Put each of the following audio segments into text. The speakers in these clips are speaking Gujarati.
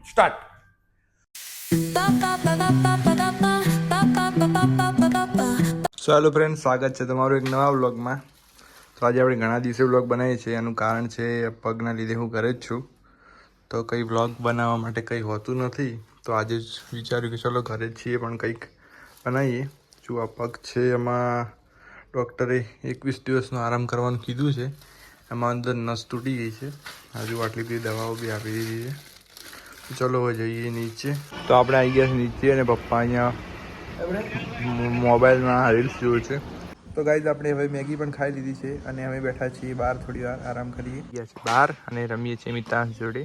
સ્ટાર્ટ. હેલો ફ્રેન્ડ, સ્વાગત છે તમારું એક નવા વ્લોગમાં. તો આજે આપણે ઘણા દિવસે વ્લોગ બનાવીએ છીએ. એનું કારણ છે પગના લીધે હું ઘરે જ છું, તો કંઈ વ્લોગ બનાવવા માટે કંઈ હોતું નથી. તો આજે જ વિચાર્યું કે ચલો ઘરે જ છીએ પણ કંઈક બનાવીએ. જો આ પગ છે એમાં ડૉક્ટરે 21 દિવસનો આરામ કરવાનું કીધું છે. એમાં અંદર નસ તૂટી ગઈ છે. હજુ આટલી બધી દવાઓ બી આપી દીધી છે. તો ચલો હવે જઈએ નીચે. તો આપણે આવી ગયા નીચે અને પપ્પા અહીંયા મોબાઈલમાં રીલ્સ જોવે છે. તો ગાઈઝ આપણે હવે મેગી પણ ખાઈ લીધી છે અને અમે બેઠા છીએ બહાર, થોડી વાર આરામ કરીએ. ગયા છે બહાર અને રમીએ છીએ મિતાંશ જોડે.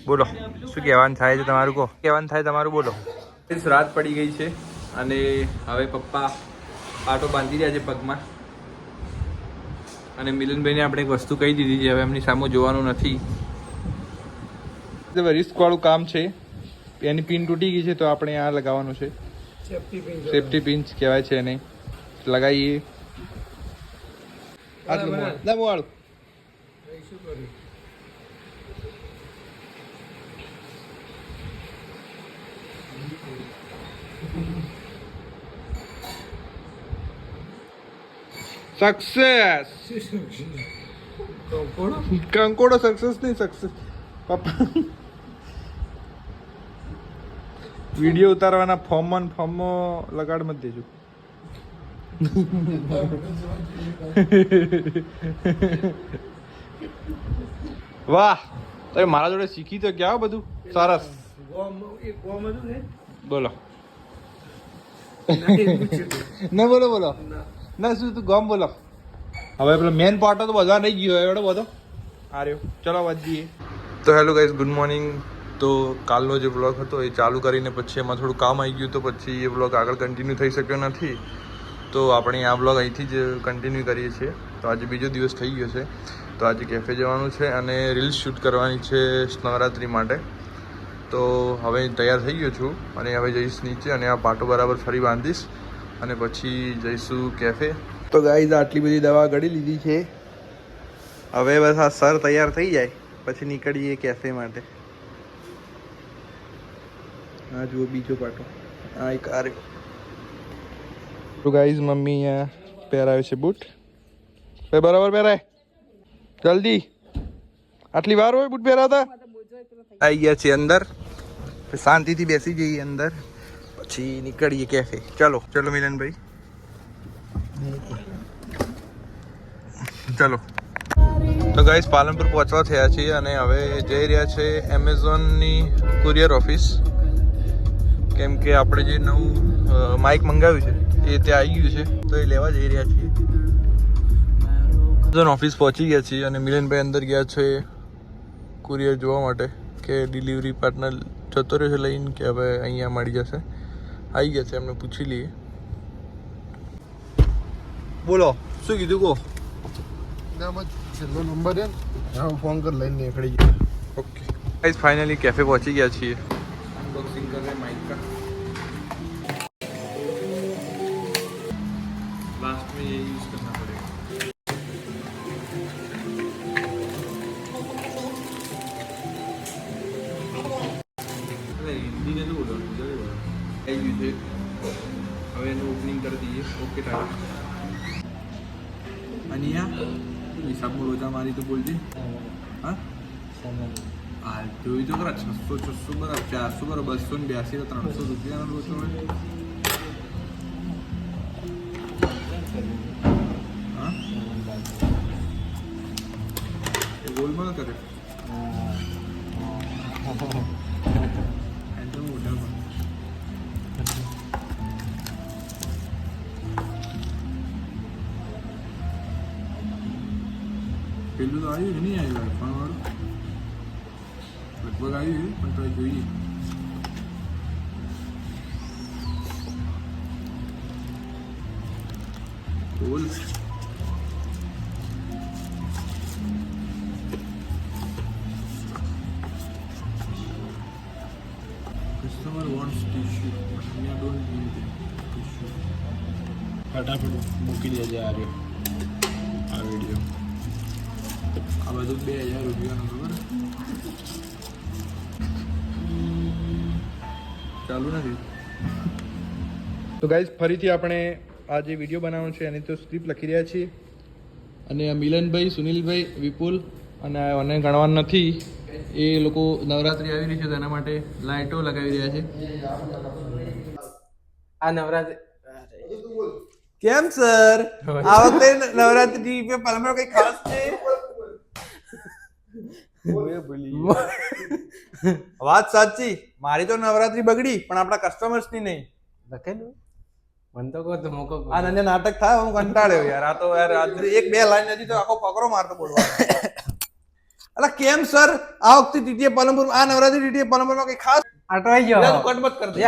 બોલો શું કહેવાનું થાય છે તમારું? કહો, કહેવાનું થાય તમારું, બોલો. રાત પડી ગઈ છે અને હવે પપ્પા પાટો બાંધી રહ્યા છે પગમાં. અને મિલનભાઈને આપણે એક વસ્તુ કહી દીધી છે, હવે એમની સામે જોવાનું નથી. રિસ્ક વાળું કામ છે. એની પિન તૂટી ગઈ છે તો આપણે આ લગાવવાનું છે. સેફ્ટી પિન કહેવાય છે એને. લગાવીએ. વાળું સક્સેસ. કંકોડો સક્સેસ નહીં, સક્સેસ પપ્પા. વિડીયો ઉતારવાના ફોર્મમાં લગાડ મત દેજો. વાહ, તમે મારા જોડે શીખી તો ગયા બધું સરસ. બોલો ના બોલો બોલો ના શું તું ગમ બોલો. હવે પેલો મેન પાર્ટ તો બધા નહીં ગયો એવડો બધો આ રહ્યો. ચલો વધીએ. તો હેલો ગાઈઝ, ગુડ મોર્નિંગ. તો કાલનો જે બ્લોગ હતો એ ચાલુ કરીને પછી એમાં થોડું કામ આવી ગયું, તો પછી એ બ્લોગ આગળ કન્ટિન્યુ થઈ શક્યો નથી. તો આપણે આ બ્લોગ અહીંથી જ કન્ટિન્યુ કરીએ છીએ. તો આજે બીજો દિવસ થઈ ગયો છે. તો આજે કેફે જવાનું છે અને રીલ્સ શૂટ કરવાની છે નવરાત્રિ માટે. તો હવે તૈયાર થઈ ગયો છું અને હવે જઈશ નીચે અને આ પાટો બરાબર ફરી બાંધીશ અને પછી જઈશું કેફે. તો ગાઈઝ આટલી બધી દવા ગળી લીધી છે. હવે બસ આ સર તૈયાર થઈ જાય પછી નીકળીએ કેફે માટે. હા જુઓ બીજો પાટો. હા એક આ રહ્યો. તો ગાઈઝ મમ્મી અહીંયા પહેરાવે છે બૂટ. ભાઈ બરાબર પહેરાય જલ્દી. આટલી વાર હોય બૂટ પહેરાવતા? આવી ગયા છીએ અંદર. શાંતિથી બેસી જઈએ અંદર પછી નીકળીએ કેફે. ચલો ચલો મિલનભાઈ ચલો. તો ગાઈઝ પાલનપુર પહોંચવા થયા છીએ અને હવે જઈ રહ્યા છે એમેઝોનની કુરિયર ઓફિસ. કેમ કે આપણે જે નવું માઇક મંગાવ્યું છે એ ત્યાં આવી ગયું છે, તો એ લેવા જઈ રહ્યા છીએ. એમેઝોન ઓફિસ પહોંચી ગયા છીએ અને મિલનભાઈ અંદર ગયા છે કુરિયર જોવા માટે કે ડિલિવરી પાર્ટનર જતો રહ્યો છે લઈને કે હવે અહીંયા મળી જશે. આવી ગયા છે, એમને પૂછી લઈએ. બોલો શું કીધું? કહો. છેલ્લો નંબર છે ને, ફોન કર લઈને નીકળી ગયો. ओके गाइस, फाइनली कैफे पहुंची गया છીએ. अनबॉक्सिंग कर रहे हैं माइक का. लास्ट में ये यूज करना पड़ेगा. अरे हिंदी में तो बोलो, जल्दी बोलो. ये यूज है. હવે એનું ઓપનિંગ કરી દઈએ. Okay time. અનિયા હિસાબમાં રોજા મારી તો બોલજે. હા હા જોઈ તો ખરા. 600 બરાબર 400 બરાબર 282 300 રૂપિયાનો લોચો હોય. હા એ ગોલમાલ કરે. એકદમ મોટા પેલું તો આવ્યું નહીં આવ્યું પણ વાળું લગભગ આવ્યું પણ તો જોઈએ. બોલ customer wants tissue but we don't need tissue. ફટાફટ મૂકી દેજે આ રહ્યો આ વિડીયો. આ બધું 2000 રૂપિયાનું ખબર. ચાલુ નથી. તો ગાઈઝ ફરીથી આપણે આ જે વિડીયો બનાવવાનો છે એની તો સ્ક્રિપ્ટ લખી રહ્યા છીએ અને મિલનભાઈ, સુનિલભાઈ, વિપુલ અને મને ગણવાનું નથી એ લોકો નવરાત્રી આવી રહી છે તેના માટે લાઇટો લગાવી રહ્યા છે. આ નવરાત્રી કેમ સર આ વખતે નવરાત્રી पे પાલનમાં કઈ ખાસ છે? વાત સાચી, મારી તો નવરાત્રી બગડી પણ આપણા કસ્ટમર્સ ની નહીં. લખેલું મન તો કહો તો મોકો આ નંજે નાટક થાય હું કંટાળ્યો યાર. આ તો યાર રાત્રે એક બે લાઈન હતી તો આખો પકડો મારતો બોલવા. અલા કેમ સર આ વખતે ટીટીએ પાલનપુર આ નવરાત્રી ટીટીએ પાલનપુરમાં કઈ ખાસ અટવાઈ ગયો. તું કટ મત કર દે.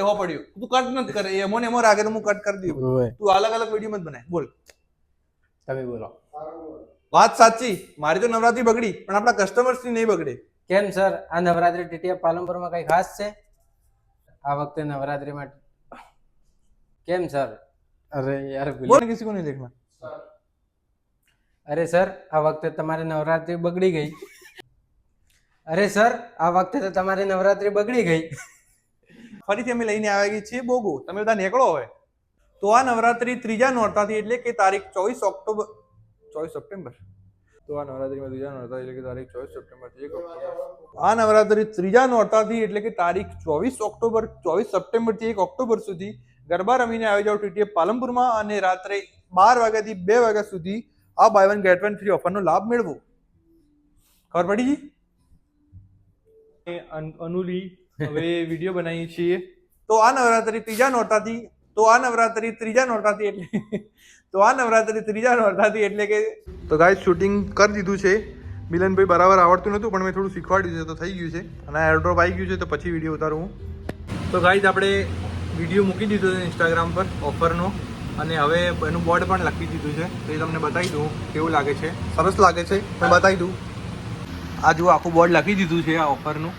એવો પડ્યો તું કટ મત કરે એમો ને એમો રાગે હું કટ કરી દઉં. તું અલગ અલગ વિડીયો મત બનાય. બોલ તમે બોલો. વાત સાચી, મારી તો નવરાત્રી બગડી પણ આપણા કસ્ટમર્સ ની નહીં બગડે. કેમ સર આ નવરાત્રી ટીટીએ પાલનપુરમાં કઈ ખાસ છે આ વખતે નવરાત્રીમાં? કેમ સર? અરે યાર બોલ કિસી કો નહીં દેખના. અરે સર આ વખતે તમારી નવરાત્રી બગડી ગઈ. અરે સર આ વખતે તો તમારી નવરાત્રી બગડી ગઈ. ફરીથી અમે લઈને આવી છીએ બોગો. તમે બધા નીકળો હવે. તો આ નવરાત્રી ત્રીજા નોરતાથી એટલે કે તારીખ 24 સપ્ટેમ્બર. તો આ નવરાત્રીમાં ત્રીજા નોરતા એટલે કે તારીખ 24 સપ્ટેમ્બરથી 1 ઓક્ટોબર. આ નવરાત્રી ત્રીજા નોરતાથી એટલે કે તારીખ 24 સપ્ટેમ્બરથી 1 ઓક્ટોબર સુધી ગરબા રમીને આવી જાઓ ટીટીએ પાલનપુરમાં અને રાત્રે 12 વાગ્યાથી 2 વાગ્યા સુધી આ buy one get one free ઓફરનો લાભ મેળવો. ખબર પડી ગઈ? અનુલી હવે વિડીયો બનાવીએ છીએ. તો આ નવરાત્રી ત્રીજા નોરતાથી એટલે કે તો ગાઈસ શૂટિંગ કરી દીધું છે. મિલનભાઈ બરાબર આવડતું નહોતું પણ મેં થોડું શીખવાડ્યું છે તો થઈ ગયું છે અને એરડ્રોપ આવી ગયું છે તો પછી વિડીયો ઉતારું હું. તો ગાઈસ આપણે વિડીયો મૂકી દીધો છે ઇન્સ્ટાગ્રામ પર ઓફરનો અને હવે એનું બોર્ડ પણ લખી દીધું છે તો એ તમને બતાવી દઉં કેવું લાગે છે. સરસ લાગે છે પણ બતાવી દઉં. આ જુઓ આખું બોર્ડ લખી દીધું છે આ ઓફરનું.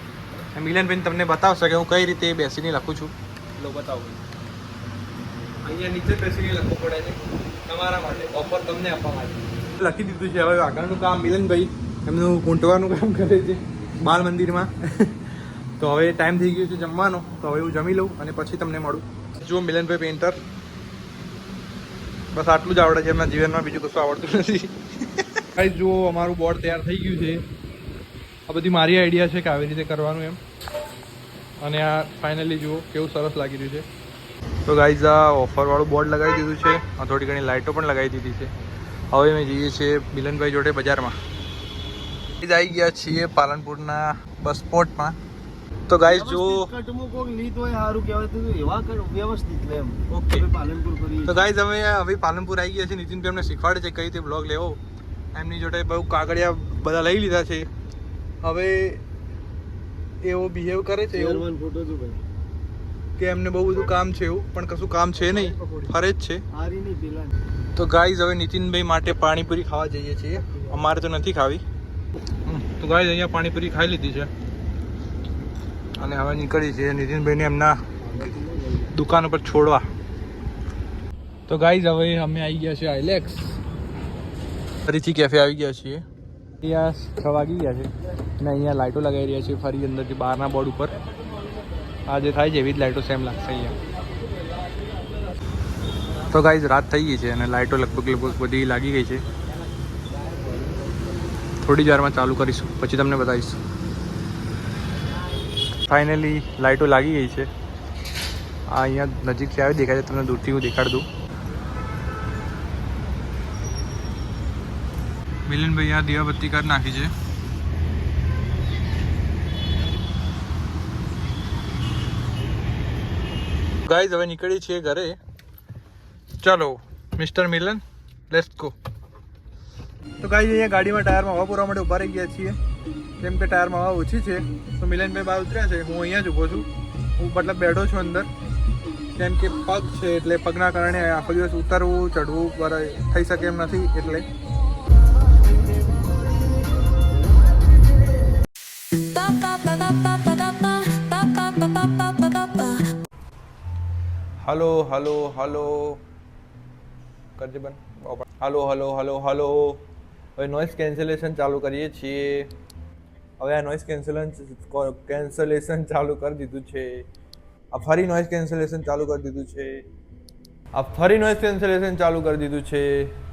મિલનભાઈ તમને બતાવશે કે હું કઈ રીતે બેસીને લખું છું. લો બતાવું. અહીંયા નીચે બેસીને લખવું પડે છે તમારા માટે ઓફર તમને આપવા માટે. લખી દીધું છે. હવે આગળનું કામ મિલનભાઈ એમનું કૂંટવાનું કામ કરે છે બાલ મંદિરમાં. તો હવે ટાઈમ થઈ ગયો છે જમવાનો તો હવે હું જમી લઉં અને પછી તમને મળું. જુઓ મિલનભાઈ પેઇન્ટર બસ આટલું જ આવડે છે એમના જીવનમાં બીજું કશું આવડતું નથી. ગાઈસ જુઓ અમારું બોર્ડ તૈયાર થઈ ગયું છે. આ બધી મારી આઈડિયા છે કે આવી રીતે કરવાનું એમ અને આ ફાઇનલી જુઓ કેવું સરસ લાગી રહ્યું છે. તો ગાઈઝ આ ઓફરવાળું બોર્ડ લગાવી દીધું છે. આ થોડી ઘણી લાઇટો પણ લગાવી દીધી છે. હવે અમે જઈએ છીએ મિલનભાઈ જોડે બજારમાં. આવી ગયા છીએ પાલનપુરના બસ સ્પોટમાં. તો ગાઈઝ જો ઓકે તો ગાઈઝ અમે હવે પાલનપુર આવી ગયા છે. નીતિનભાઈ અમને શીખવાડે છે કઈ રીતે બ્લોગ લેવો. એમની જોડે બહુ કાગળિયા બધા લઈ લીધા છે. હવે એવો બિહેવ કરે છે એવું કે એમને બહુ બધું કામ છે એવું પણ કશું કામ છે નહીં, ફરે જ છે. તો ગાઈઝ હવે નીતિનભાઈ માટે પાણીપુરી ખાવા જઈએ છીએ. અમારે તો નથી ખાવી. તો ગાઈઝ અહીંયા પાણીપુરી ખાઈ લીધી છે અને હવે નીકળી છે નીતિનભાઈને એમના દુકાન ઉપર છોડવા. તો ગાઈઝ હવે અમે આવી ગયા છે આઈલેક્સ. ફરીથી કેફે આવી ગયા છીએ. અહીંયા 6 વાગી ગયા છે અને અહીંયા લાઇટો લગાવી રહ્યા છે ફરી અંદરથી બહારના બોર્ડ ઉપર. આ જે થાય છે એવી જ લાઇટો સેમ લાગશે અહીંયા. તો ગાઈઝ રાત થઈ ગઈ છે અને લાઇટો લગભગ બધી લાગી ગઈ છે. થોડી જ વારમાં ચાલુ કરીશું પછી તમને બતાવીશું. ફાઇનલી લાઇટો લાગી ગઈ છે. આ અહીંયા નજીકથી આવી દેખાય છે તમને દૂરથી હું દેખાડ દઉં. મિલનભાઈ આ દીવાબત્તી કરી નાખી છે. ગાઈઝ હવે નીકળી છીએ ઘરે. ચાલો મિસ્ટર મિલન લેટ્સ ગો. તો ગાઈઝ અહીંયા ગાડીમાં ટાયરમાં હવા પૂરવા માટે ઊભા રહી ગયા છીએ કેમ કે ટાયરમાં હવા ઓછી છે. તો મિલનભાઈ બહાર ઉતર્યા છે, હું અહીંયા જ ઊભો છું. હું મતલબ બેઠો છું અંદર કેમ કે પગ છે એટલે પગના કારણે આખો દિવસ ઉતરવું ચડવું થઈ શકે એમ નથી એટલે. હલો હલો હલો કરજે બંધ. Hello hello hello hello. હવે નોઇઝ કેન્સલેશન ચાલુ કરીએ છીએ. હવે આ નોઇઝ કેન્સલેશન ચાલુ કરી દીધું છે. આ ફરી નોઇઝ કેન્સલેશન ચાલુ કરી દીધું છે.